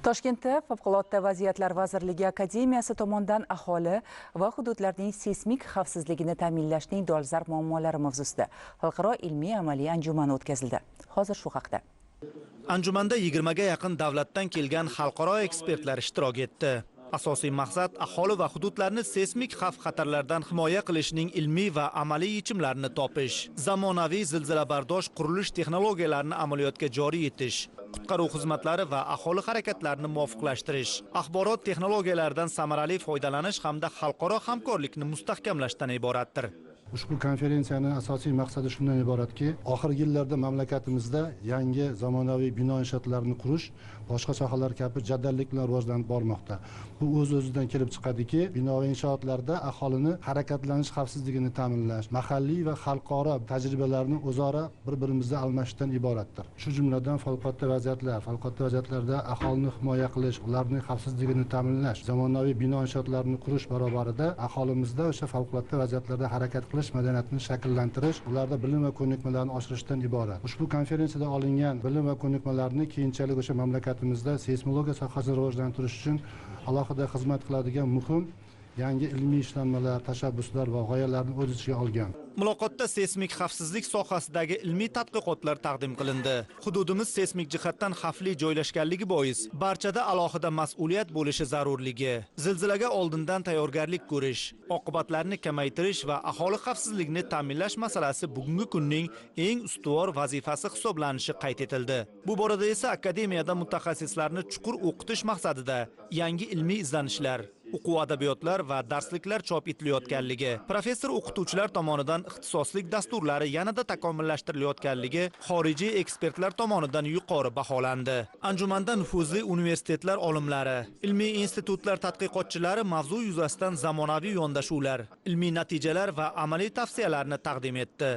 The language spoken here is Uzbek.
Toshkentda Favqulodda vaziyatlar vazirligi akademiyasi tomonidan aholi va hududlarning seysmik xavfsizligini ta'minlashning dolzarb muammolari mavzusida xalqaro ilmiy-amaliy anjumani o'tkazildi. Hozir shu haqda. Anjumanda 20 ga yaqin davlatdan kelgan xalqaro ekspertlar ishtirok etdi. Asosiy maqsad aholi va hududlarni seysmik xavf-xatarlardan himoya qilishning ilmiy va amaliy yechimlarini topish, zamonaviy zilzilabardosh qurilish texnologiyalarini amaliyotga joriy etish, qutqaruv xizmatlari va aholi harakatlarini muvofiqlashtirish, axborot texnologiyalaridan samarali foydalanish hamda xalqaro hamkorlikni mustahkamlashdan iboratdir. Ushbu konferensiyaning asosiy maqsadi shundan iboratki, oxirgi yillarda mamlakatimizda yangi zamonaviy bino inshootlarini qurish boshqa sohalar kabi jadallik bilan rivojlanib bormoqda. Bu o'z-o'zidan kelib chiqadiki, bino va inshootlarda aholini harakatlanish xavfsizligini ta'minlash, mahalliy va xalqaro tajribalarni o'zaro bir-birimizda almashishdan iboratdir. Shu jumladan favqulodda vaziyatlarda aholini himoya qilish, ularning xavfsizligini ta'minlash, zamonaviy bino inshootlarini qurish barobarida aholimizda o'sha favqulodda vaziyatlarda harakat qilish madaniyatini shakllantirish, ularda bilim va ko'nikmalarni oshirishdan iborat. Ushbu konferensiyada olingan bilim va ko'nikmalarni keyinchalik o'sha mamlakatimizda seysmologiya sohasini rivojlantirish uchun alohida xizmat qiladigan muhim yangi ilmiy ishlanmalar, tashabbuslar va g'oyalarni o'z ichiga olgan. Muloqotda seysmik xavfsizlik sohasidagi ilmiy tadqiqotlar taqdim qilindi. Hududimiz seysmik jihatdan xavfli joylashganligi bois barchada alohida mas'uliyat bo'lishi zarurligi, zilzilaga oldindan tayyorgarlik ko'rish, oqibatlarni kamaytirish va aholi xavfsizligini ta'minlash masalasi bugungi kunning eng ustuvor vazifasi hisoblanishi qayd etildi. Bu borada esa akademiyada mutaxassislarni chuqur o'qitish maqsadida yangi ilmiy izlanishlar, o'quv adabiyotlar va darsliklar chop etilayotganligi, professor o'qituvchilar tomonidan ixtisoslik dasturlari yanada takomillashtirilayotganligi xorijiy ekspertlar tomonidan yuqori baholandi. Anjumanda nufuzli universitetlar olimlari, ilmiy institutlar tadqiqotchilari mavzu yuzasidan zamonaviy yondashuvlar, ilmiy natijalar va amaliy tavsiyalarni taqdim etdi.